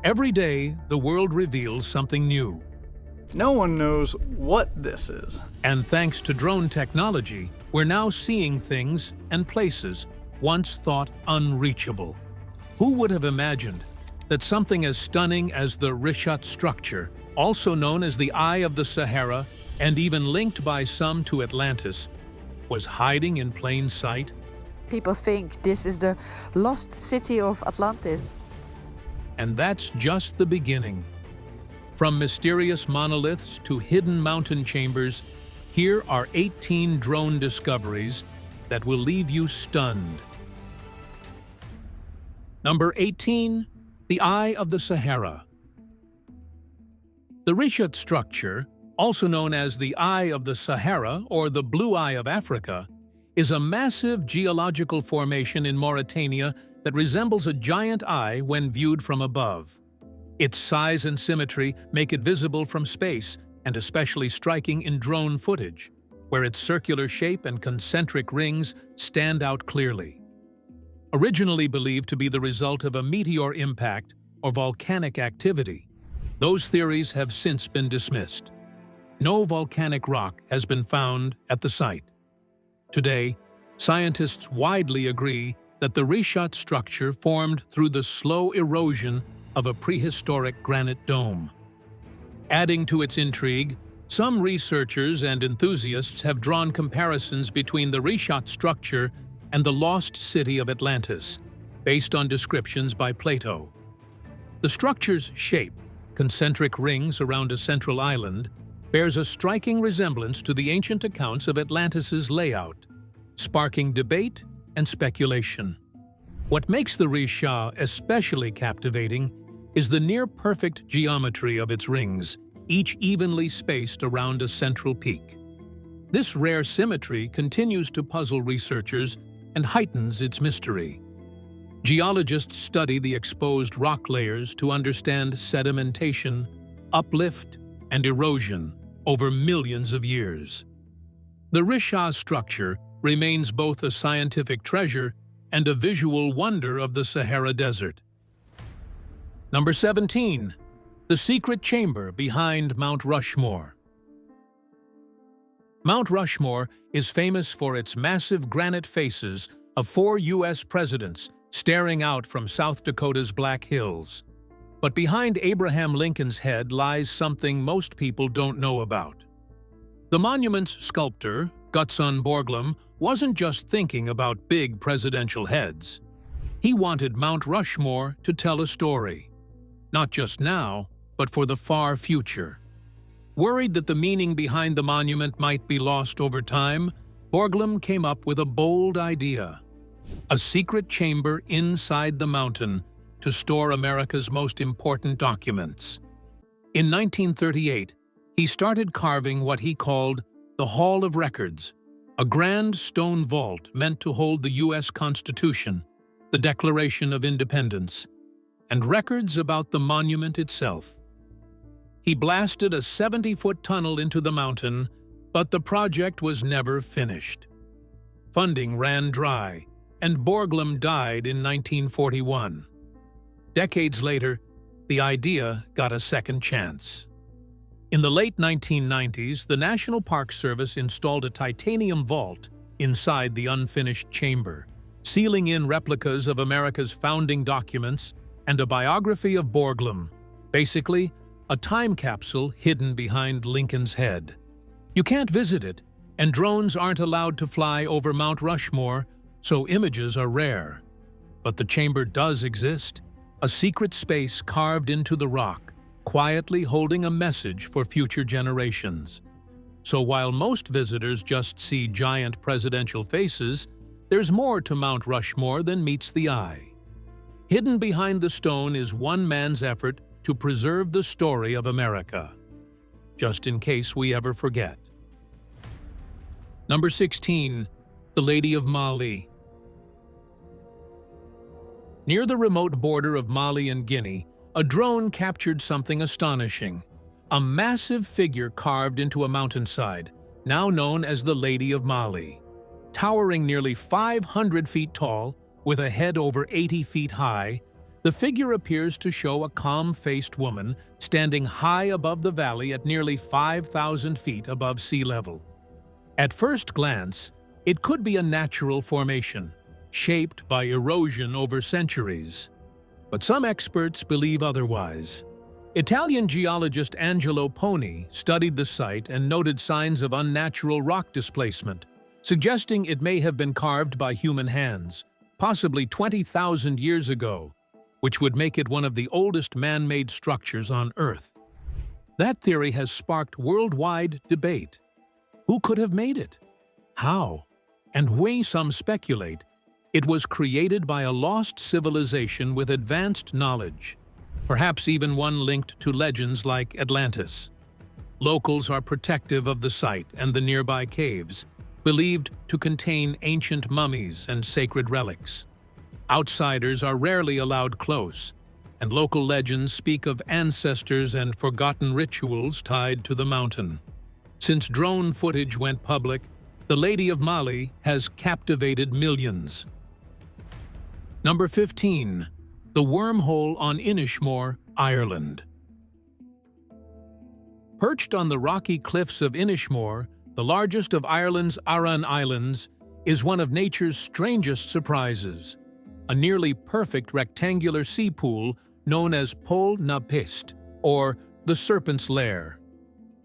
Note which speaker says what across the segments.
Speaker 1: Every day, the world reveals something new.
Speaker 2: No one knows what this is.
Speaker 1: And thanks to drone technology, we're now seeing things and places once thought unreachable. Who would have imagined that something as stunning as the Richat Structure, also known as the Eye of the Sahara and even linked by some to Atlantis, was hiding in plain sight?
Speaker 3: People think this is the lost city of Atlantis.
Speaker 1: And that's just the beginning. From mysterious monoliths to hidden mountain chambers, here are 18 drone discoveries that will leave you stunned. Number 18. The Eye of the Sahara. The Richat Structure, also known as the Eye of the Sahara or the Blue Eye of Africa, is a massive geological formation in Mauritania that resembles a giant eye when viewed from above. Its size and symmetry make it visible from space and especially striking in drone footage, where its circular shape and concentric rings stand out clearly. Originally believed to be the result of a meteor impact or volcanic activity, those theories have since been dismissed. No volcanic rock has been found at the site. Today, scientists widely agree that the Richat Structure formed through the slow erosion of a prehistoric granite dome. Adding to its intrigue, some researchers and enthusiasts have drawn comparisons between the Richat Structure and the lost city of Atlantis, based on descriptions by Plato. The structure's shape, concentric rings around a central island, bears a striking resemblance to the ancient accounts of Atlantis's layout, sparking debate and speculation. What makes the Richat especially captivating is the near-perfect geometry of its rings, each evenly spaced around a central peak. This rare symmetry continues to puzzle researchers and heightens its mystery. Geologists study the exposed rock layers to understand sedimentation, uplift, and erosion over millions of years. The Richat Structure remains both a scientific treasure and a visual wonder of the Sahara Desert. Number 17. The Secret Chamber Behind Mount Rushmore. Mount Rushmore is famous for its massive granite faces of 4 U.S. presidents staring out from South Dakota's Black Hills. But behind Abraham Lincoln's head lies something most people don't know about. The monument's sculptor, Gutzon Borglum, wasn't just thinking about big presidential heads. He wanted Mount Rushmore to tell a story. Not just now, but for the far future. Worried that the meaning behind the monument might be lost over time, Borglum came up with a bold idea: a secret chamber inside the mountain to store America's most important documents. In 1938, he started carving what he called the Hall of Records, a grand stone vault meant to hold the U.S. Constitution, the Declaration of Independence, and records about the monument itself. He blasted a 70-foot tunnel into the mountain, but the project was never finished. Funding ran dry, and Borglum died in 1941. Decades later, the idea got a second chance. In the late 1990s, the National Park Service installed a titanium vault inside the unfinished chamber, sealing in replicas of America's founding documents and a biography of Borglum, basically a time capsule hidden behind Lincoln's head. You can't visit it, and drones aren't allowed to fly over Mount Rushmore, so images are rare. But the chamber does exist, a secret space carved into the rock, quietly holding a message for future generations. So while most visitors just see giant presidential faces, there's more to Mount Rushmore than meets the eye. Hidden behind the stone is one man's effort to preserve the story of America, just in case we ever forget. Number 16. The Lady of Mali. Near the remote border of Mali and Guinea, a drone captured something astonishing: a massive figure carved into a mountainside, now known as the Lady of Mali. Towering nearly 500 feet tall, with a head over 80 feet high, The figure appears to show a calm-faced woman standing high above the valley at nearly 5,000 feet above sea level. At first glance, it could be a natural formation, shaped by erosion over centuries. But some experts believe otherwise. Italian geologist Angelo Poni studied the site and noted signs of unnatural rock displacement, suggesting it may have been carved by human hands, possibly 20,000 years ago, which would make it one of the oldest man-made structures on Earth. That theory has sparked worldwide debate. Who could have made it? How? And some speculate it was created by a lost civilization with advanced knowledge, perhaps even one linked to legends like Atlantis. Locals are protective of the site and the nearby caves, believed to contain ancient mummies and sacred relics. Outsiders are rarely allowed close, and local legends speak of ancestors and forgotten rituals tied to the mountain. Since drone footage went public, the Lady of Mali has captivated millions. Number 15. The Wormhole on Inishmore, Ireland. Perched on the rocky cliffs of Inishmore, the largest of Ireland's Aran Islands, is one of nature's strangest surprises, a nearly perfect rectangular sea pool known as Pôle na Piste, or the Serpent's Lair.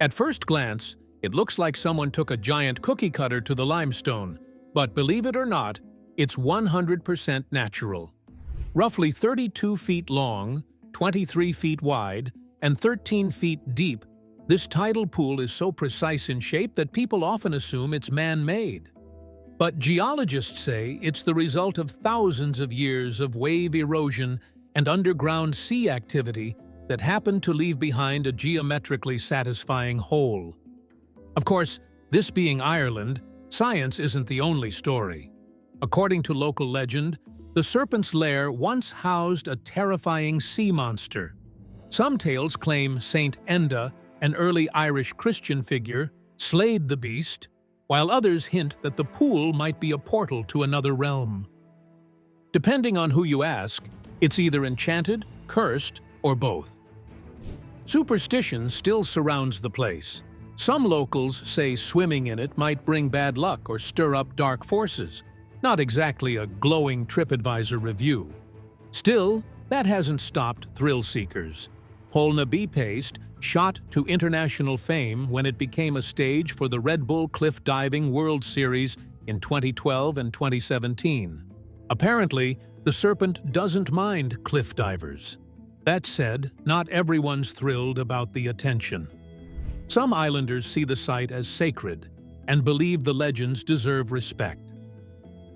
Speaker 1: At first glance, it looks like someone took a giant cookie cutter to the limestone, but believe it or not, it's 100% natural. Roughly 32 feet long, 23 feet wide, and 13 feet deep, this tidal pool is so precise in shape that people often assume it's man-made. But geologists say it's the result of thousands of years of wave erosion and underground sea activity that happened to leave behind a geometrically satisfying hole. Of course, this being Ireland, science isn't the only story. According to local legend, the Serpent's Lair once housed a terrifying sea monster. Some tales claim Saint Enda, an early Irish Christian figure, slayed the beast, while others hint that the pool might be a portal to another realm. Depending on who you ask, it's either enchanted, cursed, or both. Superstition still surrounds the place. Some locals say swimming in it might bring bad luck or stir up dark forces, not exactly a glowing TripAdvisor review. Still, that hasn't stopped thrill seekers. Pôle na Piste shot to international fame when it became a stage for the Red Bull Cliff Diving World Series in 2012 and 2017. Apparently, the Serpent doesn't mind cliff divers. That said, not everyone's thrilled about the attention. Some islanders see the site as sacred and believe the legends deserve respect.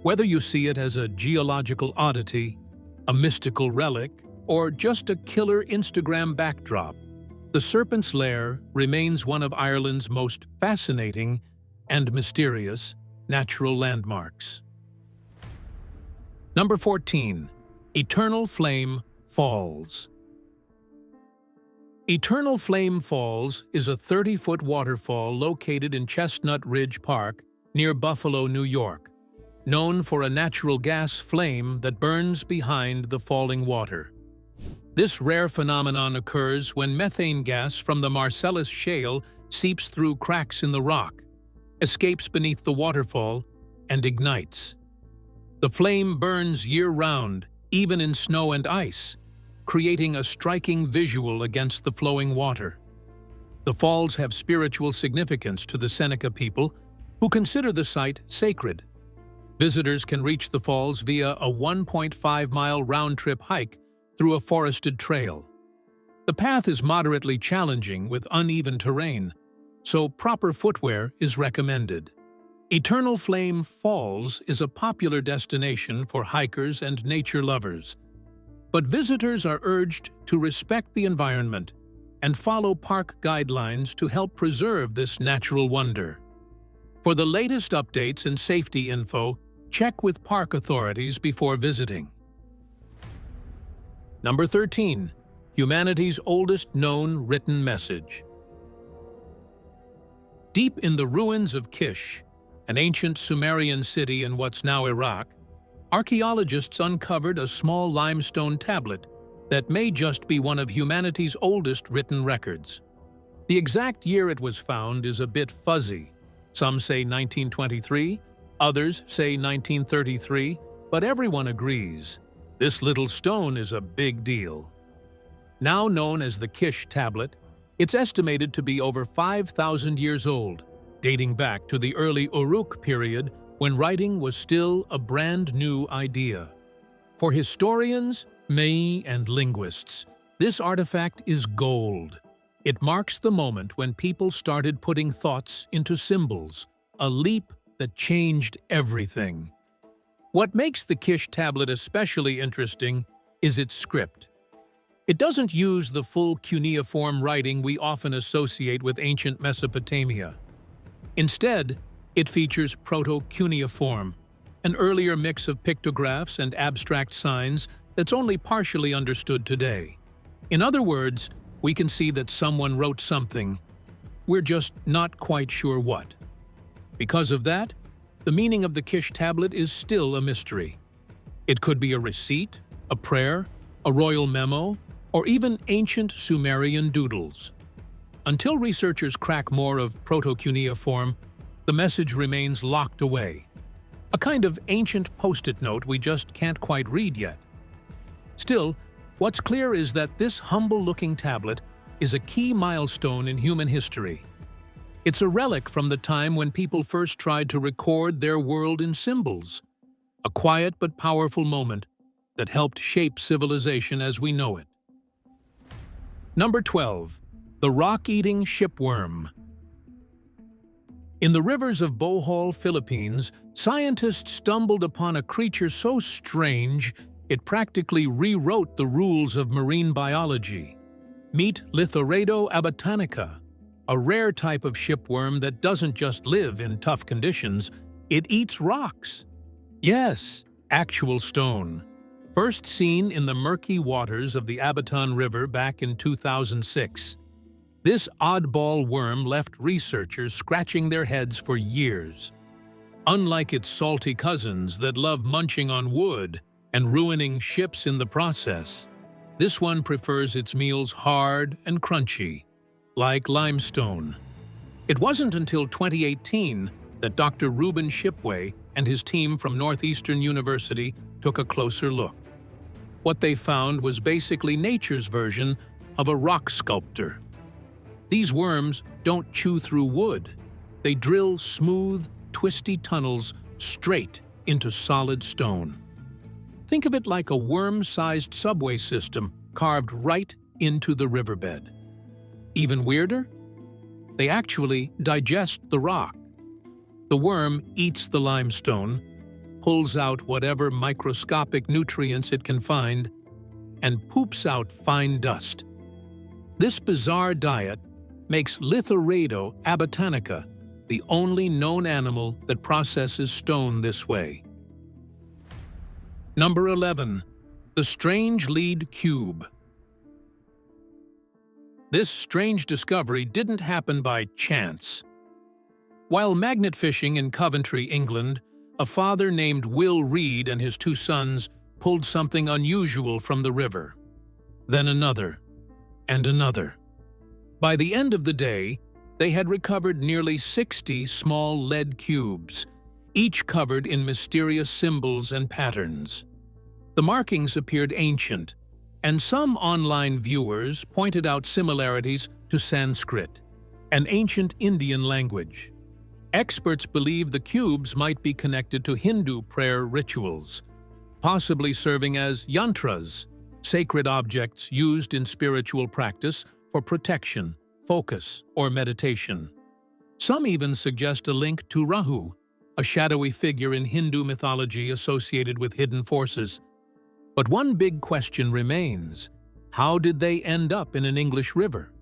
Speaker 1: Whether you see it as a geological oddity, a mystical relic, or just a killer Instagram backdrop, the Serpent's Lair remains one of Ireland's most fascinating and mysterious natural landmarks. Number 14. Eternal Flame Falls. Eternal Flame Falls is a 30-foot waterfall located in Chestnut Ridge Park near Buffalo, New York, known for a natural gas flame that burns behind the falling water. This rare phenomenon occurs when methane gas from the Marcellus Shale seeps through cracks in the rock, escapes beneath the waterfall, and ignites. The flame burns year-round, even in snow and ice, creating a striking visual against the flowing water. The falls have spiritual significance to the Seneca people, who consider the site sacred. Visitors can reach the falls via a 1.5-mile round-trip hike through a forested trail. The path is moderately challenging with uneven terrain, so proper footwear is recommended. Eternal Flame Falls is a popular destination for hikers and nature lovers, but visitors are urged to respect the environment and follow park guidelines to help preserve this natural wonder. For the latest updates and safety info, check with park authorities before visiting. Number 13. Humanity's oldest known written message. Deep in the ruins of Kish, an ancient Sumerian city in what's now Iraq, archaeologists uncovered a small limestone tablet that may just be one of humanity's oldest written records. The exact year it was found is a bit fuzzy. Some say 1923, others say 1933, but everyone agrees this little stone is a big deal. Now known as the Kish tablet, it's estimated to be over 5,000 years old, dating back to the early Uruk period when writing was still a brand new idea. For historians, Mei, and linguists, this artifact is gold. It marks the moment when people started putting thoughts into symbols, a leap that changed everything. What makes the Kish tablet especially interesting is its script. It doesn't use the full cuneiform writing we often associate with ancient Mesopotamia. Instead, it features proto-cuneiform, an earlier mix of pictographs and abstract signs that's only partially understood today. In other words, we can see that someone wrote something. We're just not quite sure what. Because of that, the meaning of the Kish tablet is still a mystery. It could be a receipt, a prayer, a royal memo, or even ancient Sumerian doodles. Until researchers crack more of proto-cuneiform, the message remains locked away. A kind of ancient post-it note we just can't quite read yet. Still, what's clear is that this humble-looking tablet is a key milestone in human history. It's a relic from the time when people first tried to record their world in symbols, a quiet but powerful moment that helped shape civilization as we know it. Number 12. The rock-eating shipworm. In the rivers of Bohol, Philippines, scientists stumbled upon a creature so strange it practically rewrote the rules of marine biology. Meet Lithoredo abatanica, a rare type of shipworm that doesn't just live in tough conditions, it eats rocks. Yes, actual stone. First seen in the murky waters of the Abaton River back in 2006. This oddball worm left researchers scratching their heads for years. Unlike its salty cousins that love munching on wood and ruining ships in the process, this one prefers its meals hard and crunchy, like limestone. It wasn't until 2018 that Dr. Reuben Shipway and his team from Northeastern University took a closer look. What they found was basically nature's version of a rock sculptor. These worms don't chew through wood. They drill smooth, twisty tunnels straight into solid stone. Think of it like a worm-sized subway system carved right into the riverbed. Even weirder? They actually digest the rock. The worm eats the limestone, pulls out whatever microscopic nutrients it can find, and poops out fine dust. This bizarre diet makes Lithoredo abatanica the only known animal that processes stone this way. Number 11. The strange lead cube. This strange discovery didn't happen by chance. While magnet fishing in Coventry, England, a father named Will Reed and his two sons pulled something unusual from the river. Then another, and another. By the end of the day, they had recovered nearly 60 small lead cubes, each covered in mysterious symbols and patterns. The markings appeared ancient, and some online viewers pointed out similarities to Sanskrit, an ancient Indian language. Experts believe the cubes might be connected to Hindu prayer rituals, possibly serving as yantras, sacred objects used in spiritual practice for protection, focus, or meditation. Some even suggest a link to Rahu, a shadowy figure in Hindu mythology associated with hidden forces. But one big question remains: how did they end up in an English river?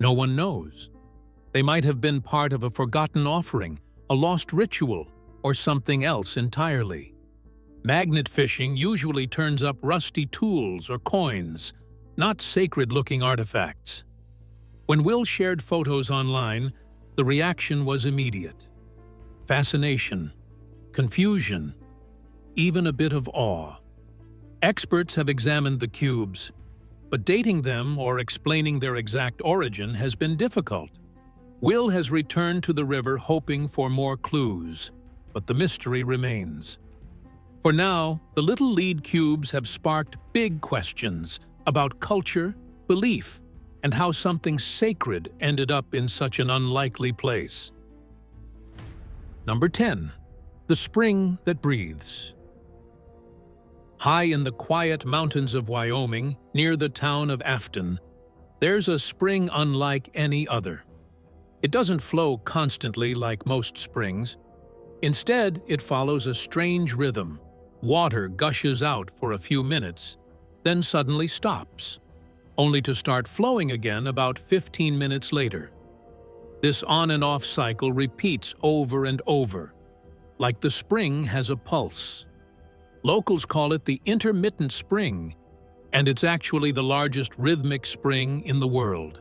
Speaker 1: No one knows. They might have been part of a forgotten offering, a lost ritual, or something else entirely. Magnet fishing usually turns up rusty tools or coins, not sacred-looking artifacts. When Will shared photos online, the reaction was immediate. Fascination, confusion, even a bit of awe. Experts have examined the cubes, but dating them or explaining their exact origin has been difficult. Will has returned to the river hoping for more clues, but the mystery remains. For now, the little lead cubes have sparked big questions about culture, belief, and how something sacred ended up in such an unlikely place. Number 10. The spring that breathes. High in the quiet mountains of Wyoming, near the town of Afton, there's a spring unlike any other. It doesn't flow constantly like most springs. Instead, it follows a strange rhythm. Water gushes out for a few minutes, then suddenly stops, only to start flowing again about 15 minutes later. This on and off cycle repeats over and over, like the spring has a pulse. Locals call it the intermittent spring, and it's actually the largest rhythmic spring in the world.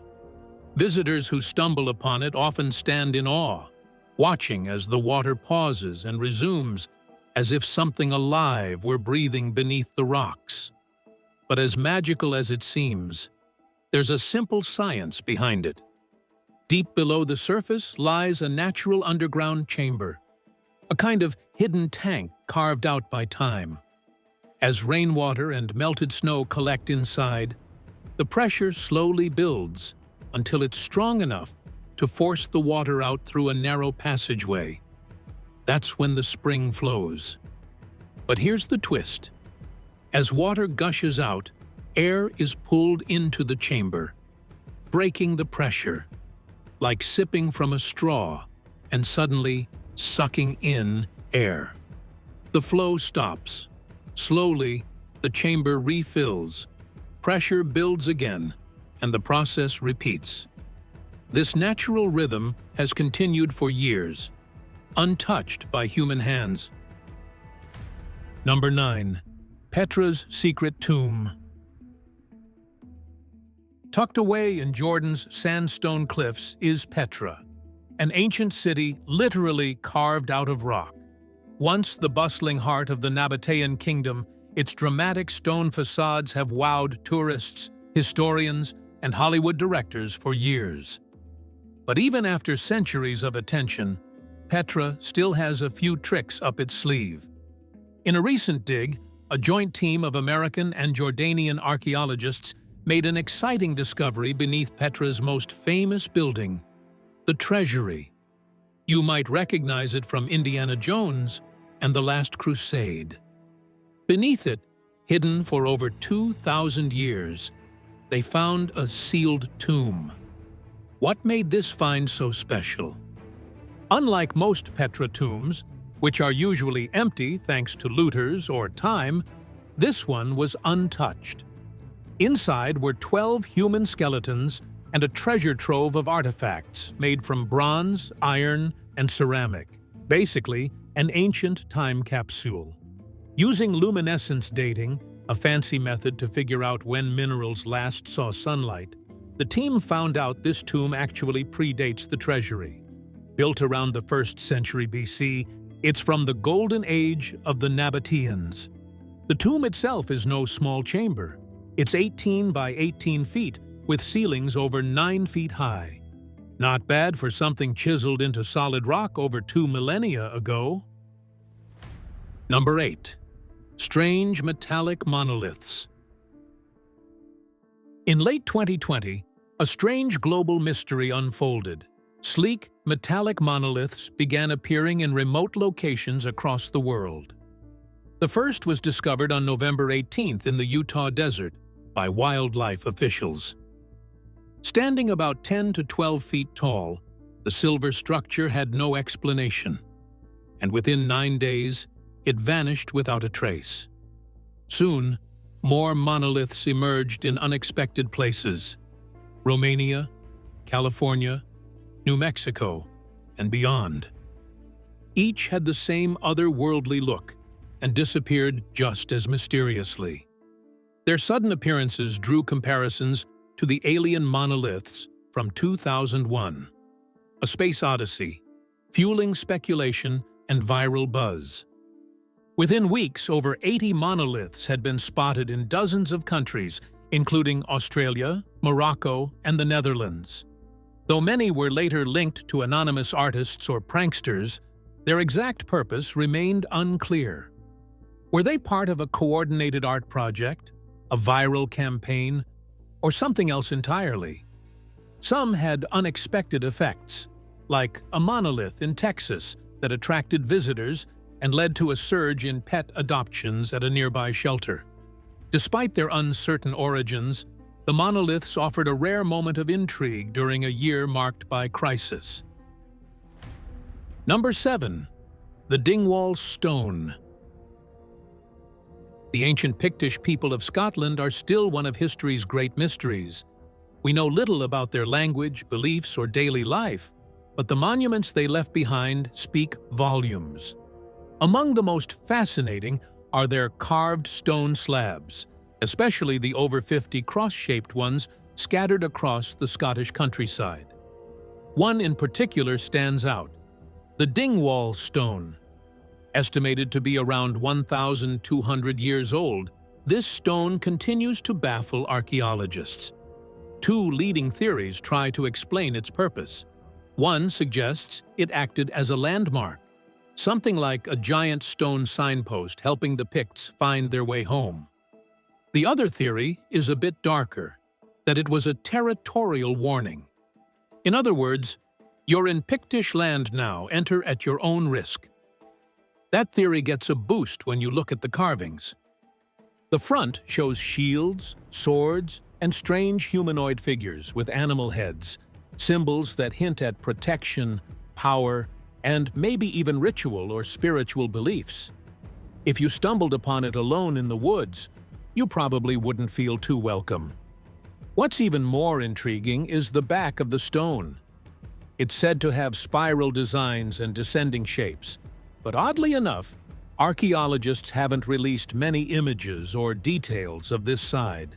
Speaker 1: Visitors who stumble upon it often stand in awe, watching as the water pauses and resumes, as if something alive were breathing beneath the rocks. But as magical as it seems, there's a simple science behind it. Deep below the surface lies a natural underground chamber, a kind of hidden tank carved out by time. As rainwater and melted snow collect inside, the pressure slowly builds until it's strong enough to force the water out through a narrow passageway. That's when the spring flows. But here's the twist. As water gushes out, air is pulled into the chamber, breaking the pressure, like sipping from a straw and suddenly sucking in air. The flow stops. Slowly, the chamber refills, pressure builds again, and the process repeats. This natural rhythm has continued for years, untouched by human hands. Number 9. Petras' secret tomb. Tucked away in Jordan's sandstone cliffs is Petra, an ancient city literally carved out of rock. Once the bustling heart of the Nabatean kingdom, its dramatic stone facades have wowed tourists, historians, and Hollywood directors for years. But even after centuries of attention, Petra still has a few tricks up its sleeve. In a recent dig, a joint team of American and Jordanian archaeologists made an exciting discovery beneath Petra's most famous building, the Treasury. You might recognize it from Indiana Jones and The Last Crusade. Beneath it, hidden for over 2,000 years, they found a sealed tomb. What made this find so special? Unlike most Petra tombs, which are usually empty thanks to looters or time, this one was untouched. Inside were 12 human skeletons and a treasure trove of artifacts made from bronze, iron, and ceramic. Basically, an ancient time capsule. Using luminescence dating, a fancy method to figure out when minerals last saw sunlight, the team found out this tomb actually predates the treasury. Built around the 1st century BC, it's from the golden age of the Nabateans. The tomb itself is no small chamber. It's 18 by 18 feet, with ceilings over 9 feet high. Not bad for something chiseled into solid rock over 2 millennia ago. Number 8. Strange metallic monoliths. In late 2020, a strange global mystery unfolded. Sleek, metallic monoliths began appearing in remote locations across the world. The first was discovered on November 18th in the Utah desert by wildlife officials. Standing about 10 to 12 feet tall, the silver structure had no explanation, and within 9 days, it vanished without a trace. Soon, more monoliths emerged in unexpected places: Romania, California, New Mexico, and beyond. Each had the same otherworldly look and disappeared just as mysteriously. Their sudden appearances drew comparisons to the alien monoliths from 2001, A Space Odyssey, fueling speculation and viral buzz. Within weeks, over 80 monoliths had been spotted in dozens of countries, including Australia, Morocco, and the Netherlands. Though many were later linked to anonymous artists or pranksters, their exact purpose remained unclear. Were they part of a coordinated art project, a viral campaign, or something else entirely? Some had unexpected effects, like a monolith in Texas that attracted visitors and led to a surge in pet adoptions at a nearby shelter. Despite their uncertain origins, the monoliths offered a rare moment of intrigue during a year marked by crisis. Number 7. The Dingwall Stone. The ancient Pictish people of Scotland are still one of history's great mysteries. We know little about their language, beliefs, or daily life, but the monuments they left behind speak volumes. Among the most fascinating are their carved stone slabs, especially the over 50 cross-shaped ones scattered across the Scottish countryside. One in particular stands out, the Dingwall stone. Estimated to be around 1,200 years old, this stone continues to baffle archaeologists. Two leading theories try to explain its purpose. One suggests it acted as a landmark, something like a giant stone signpost helping the Picts find their way home. The other theory is a bit darker, that it was a territorial warning. In other words, you're in Pictish land now, enter at your own risk. That theory gets a boost when you look at the carvings. The front shows shields, swords, and strange humanoid figures with animal heads, symbols that hint at protection, power, and maybe even ritual or spiritual beliefs. If you stumbled upon it alone in the woods, you probably wouldn't feel too welcome. What's even more intriguing is the back of the stone. It's said to have spiral designs and descending shapes, but oddly enough, archaeologists haven't released many images or details of this side.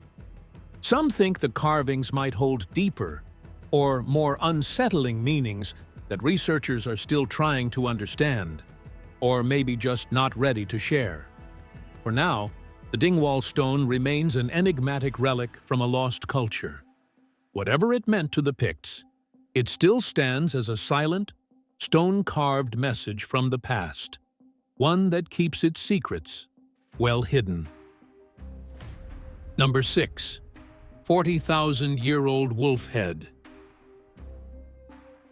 Speaker 1: Some think the carvings might hold deeper or more unsettling meanings that researchers are still trying to understand, or maybe just not ready to share. For now, the Dingwall stone remains an enigmatic relic from a lost culture. Whatever it meant to the Picts, it still stands as a silent, stone-carved message from the past, one that keeps its secrets well hidden. Number 6. 40,000-year-old wolf head.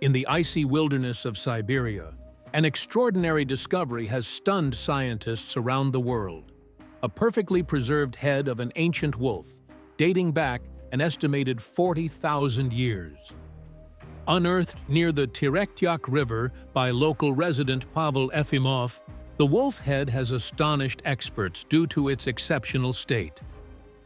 Speaker 1: In the icy wilderness of Siberia, an extraordinary discovery has stunned scientists around the world. A perfectly preserved head of an ancient wolf, dating back an estimated 40,000 years. Unearthed near the Terektyak River by local resident Pavel Efimov, the wolf head has astonished experts due to its exceptional state.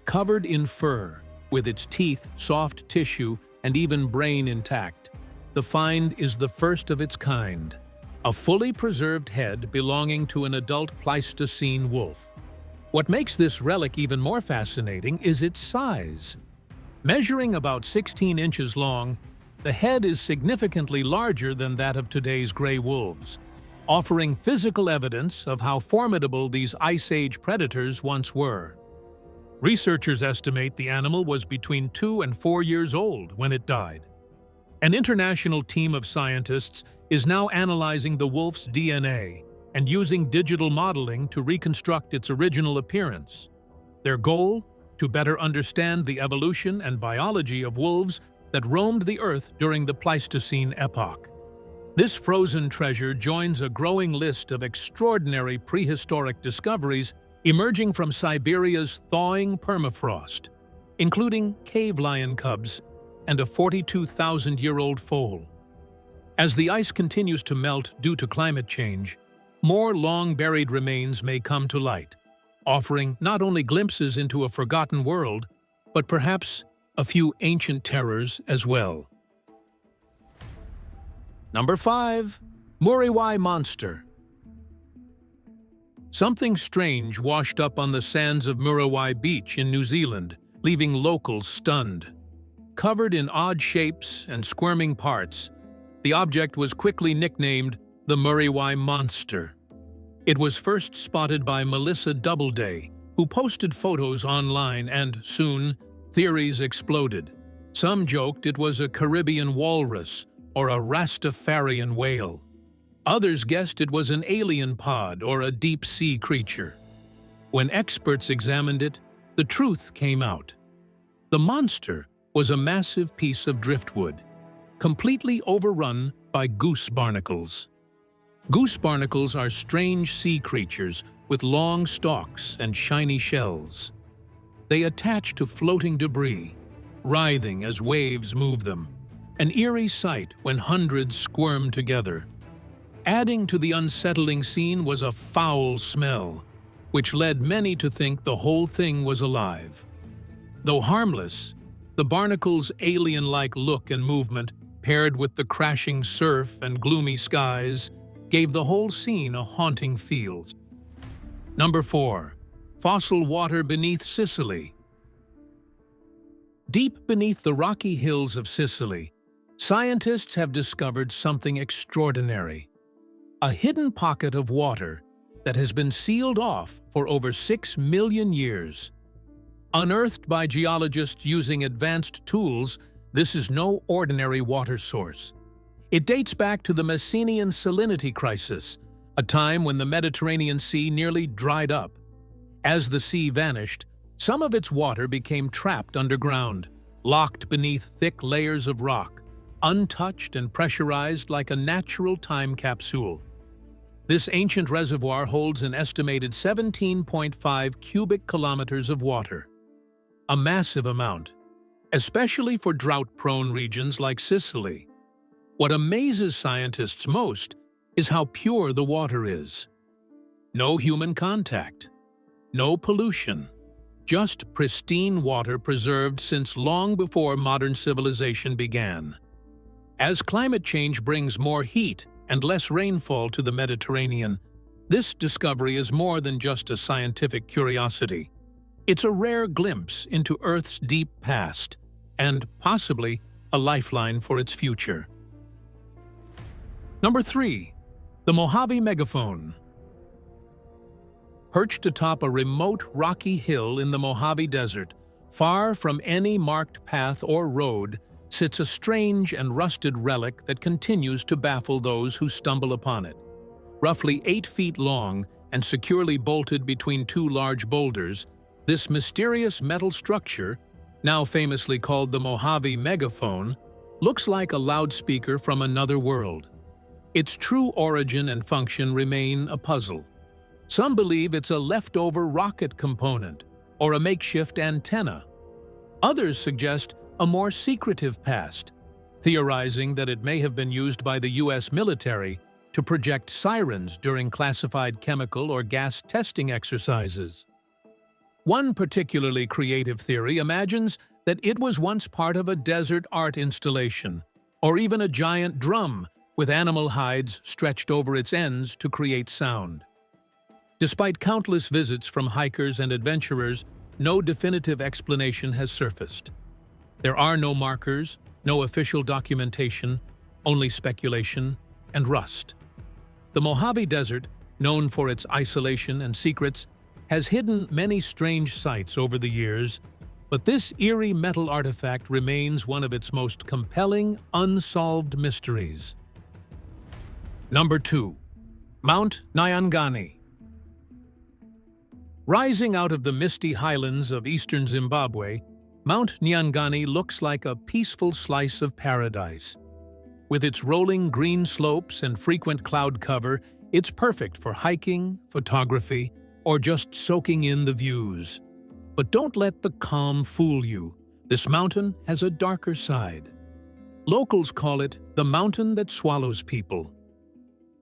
Speaker 1: Covered in fur, with its teeth, soft tissue, and even brain intact, the find is the first of its kind, a fully preserved head belonging to an adult Pleistocene wolf. What makes this relic even more fascinating is its size. Measuring about 16 inches long, the head is significantly larger than that of today's gray wolves, offering physical evidence of how formidable these Ice Age predators once were. Researchers estimate the animal was between 2 and 4 years old when it died. An international team of scientists is now analyzing the wolf's DNA and using digital modeling to reconstruct its original appearance. Their goal? To better understand the evolution and biology of wolves that roamed the Earth during the Pleistocene epoch. This frozen treasure joins a growing list of extraordinary prehistoric discoveries emerging from Siberia's thawing permafrost, including cave lion cubs and a 42,000-year-old foal. As the ice continues to melt due to climate change, more long-buried remains may come to light, offering not only glimpses into a forgotten world, but perhaps a few ancient terrors as well. Number 5. Muri Monster. Something strange washed up on the sands of Muri Beach in New Zealand, leaving locals stunned. Covered in odd shapes and squirming parts, the object was quickly nicknamed the Muri Monster. It was first spotted by Melissa Doubleday, who posted photos online and, soon, Theories exploded. Some joked it was a Caribbean walrus or a Rastafarian whale. Others guessed it was an alien pod or a deep-sea creature. When experts examined it, the truth came out. The monster was a massive piece of driftwood, completely overrun by goose barnacles. Goose barnacles are strange sea creatures with long stalks and shiny shells. They attach to floating debris, writhing as waves move them, an eerie sight when hundreds squirm together. Adding to the unsettling scene was a foul smell, which led many to think the whole thing was alive. Though harmless, the barnacle's alien-like look and movement, paired with the crashing surf and gloomy skies, gave the whole scene a haunting feel. Number 4. Fossil water beneath Sicily. Deep beneath the rocky hills of Sicily, scientists have discovered something extraordinary. A hidden pocket of water that has been sealed off for over 6 million years. Unearthed by geologists using advanced tools, this is no ordinary water source. It dates back to the Messinian salinity crisis, a time when the Mediterranean Sea nearly dried up. As the sea vanished, some of its water became trapped underground, locked beneath thick layers of rock, untouched and pressurized like a natural time capsule. This ancient reservoir holds an estimated 17.5 cubic kilometers of water, a massive amount, especially for drought-prone regions like Sicily. What amazes scientists most is how pure the water is. No human contact, no pollution, just pristine water preserved since long before modern civilization began. As climate change brings more heat and less rainfall to the Mediterranean, this discovery is more than just a scientific curiosity. It's a rare glimpse into Earth's deep past, and possibly a lifeline for its future. Number 3. The Mojave Megaphone. Perched atop a remote rocky hill in the Mojave Desert, far from any marked path or road, sits a strange and rusted relic that continues to baffle those who stumble upon it. Roughly 8 feet long and securely bolted between 2 large boulders, this mysterious metal structure, now famously called the Mojave Megaphone, looks like a loudspeaker from another world. Its true origin and function remain a puzzle. Some believe it's a leftover rocket component or a makeshift antenna. Others suggest a more secretive past, theorizing that it may have been used by the U.S. military to project sirens during classified chemical or gas testing exercises. One particularly creative theory imagines that it was once part of a desert art installation, or even a giant drum with animal hides stretched over its ends to create sound. Despite countless visits from hikers and adventurers, no definitive explanation has surfaced. There are no markers, no official documentation, only speculation and rust. The Mojave Desert, known for its isolation and secrets, has hidden many strange sights over the years, but this eerie metal artifact remains one of its most compelling, unsolved mysteries. Number 2. Mount Nyangani. Rising out of the misty highlands of eastern Zimbabwe, Mount Nyangani looks like a peaceful slice of paradise. With its rolling green slopes and frequent cloud cover, it's perfect for hiking, photography, or just soaking in the views. But don't let the calm fool you. This mountain has a darker side. Locals call it the mountain that swallows people.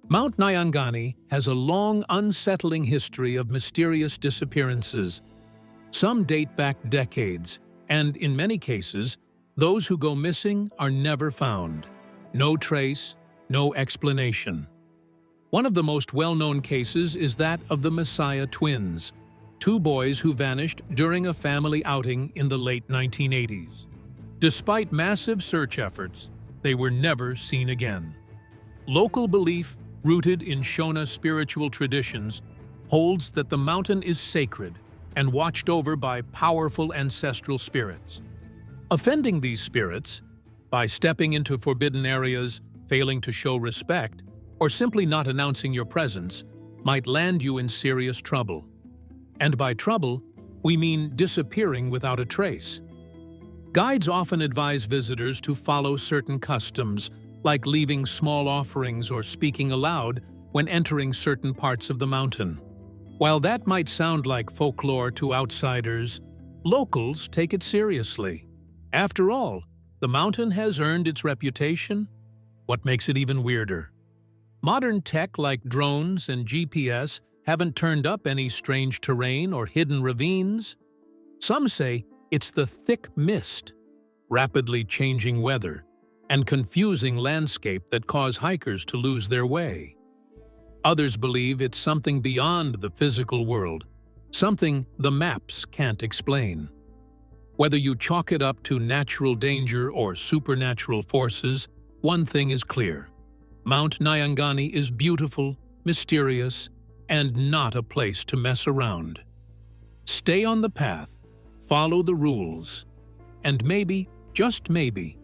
Speaker 1: Mount Nyangani has a long, unsettling history of mysterious disappearances. Some date back decades, and in many cases, those who go missing are never found. No trace, no explanation. One of the most well-known cases is that of the Messiah twins, 2 boys who vanished during a family outing in the late 1980s. Despite massive search efforts, they were never seen again. Local belief, rooted in Shona spiritual traditions, holds that the mountain is sacred, and watched over by powerful ancestral spirits. Offending these spirits, by stepping into forbidden areas, failing to show respect, or simply not announcing your presence, might land you in serious trouble. And by trouble, we mean disappearing without a trace. Guides often advise visitors to follow certain customs, like leaving small offerings or speaking aloud when entering certain parts of the mountain. While that might sound like folklore to outsiders, locals take it seriously. After all, the mountain has earned its reputation. What makes it even weirder? Modern tech like drones and GPS haven't turned up any strange terrain or hidden ravines. Some say it's the thick mist, rapidly changing weather, and confusing landscape that cause hikers to lose their way. Others believe it's something beyond the physical world, something the maps can't explain. Whether you chalk it up to natural danger or supernatural forces, one thing is clear. Mount Nyangani is beautiful, mysterious, and not a place to mess around. Stay on the path, follow the rules, and maybe, just maybe,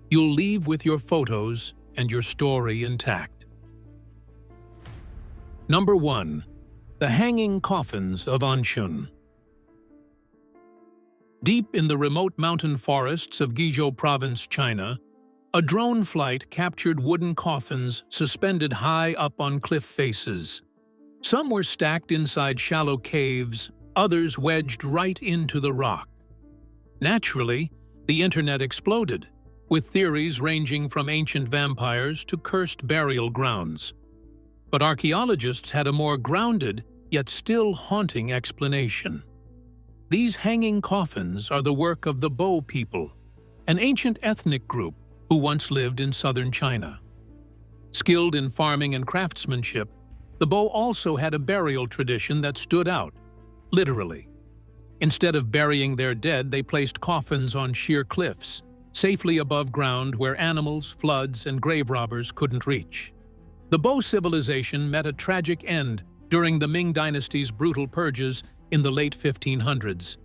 Speaker 1: you'll leave with your photos and your story intact. Number 1. The Hanging Coffins of Anshun. Deep in the remote mountain forests of Guizhou Province, China, a drone flight captured wooden coffins suspended high up on cliff faces. Some were stacked inside shallow caves, others wedged right into the rock. Naturally, the internet exploded, with theories ranging from ancient vampires to cursed burial grounds. But archaeologists had a more grounded, yet still haunting explanation. These hanging coffins are the work of the Bo people, an ancient ethnic group who once lived in southern China. Skilled in farming and craftsmanship, the Bo also had a burial tradition that stood out, literally. Instead of burying their dead, they placed coffins on sheer cliffs, safely above ground where animals, floods, and grave robbers couldn't reach. The Bo civilization met a tragic end during the Ming Dynasty's brutal purges in the late 1500s.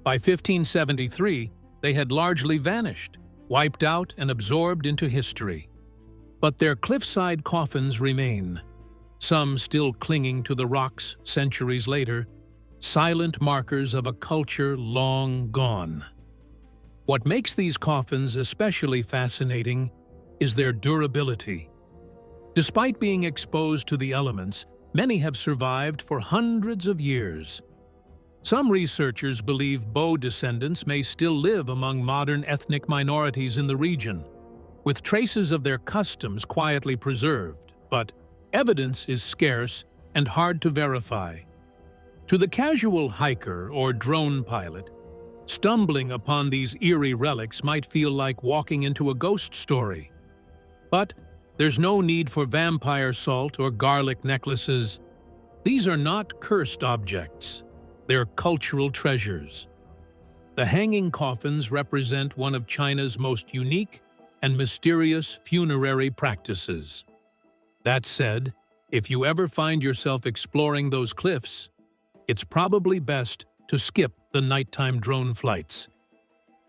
Speaker 1: By 1573, they had largely vanished, wiped out and absorbed into history. But their cliffside coffins remain, some still clinging to the rocks centuries later, silent markers of a culture long gone. What makes these coffins especially fascinating is their durability. Despite being exposed to the elements, many have survived for hundreds of years. Some researchers believe Bo descendants may still live among modern ethnic minorities in the region, with traces of their customs quietly preserved, but evidence is scarce and hard to verify. To the casual hiker or drone pilot, stumbling upon these eerie relics might feel like walking into a ghost story. But there's no need for vampire salt or garlic necklaces. These are not cursed objects. They're cultural treasures. The hanging coffins represent one of China's most unique and mysterious funerary practices. That said, if you ever find yourself exploring those cliffs, it's probably best to skip the nighttime drone flights.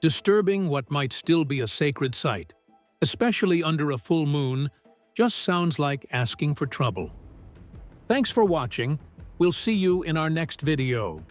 Speaker 1: Disturbing what might still be a sacred site, especially under a full moon, just sounds like asking for trouble. Thanks for watching. We'll see you in our next video.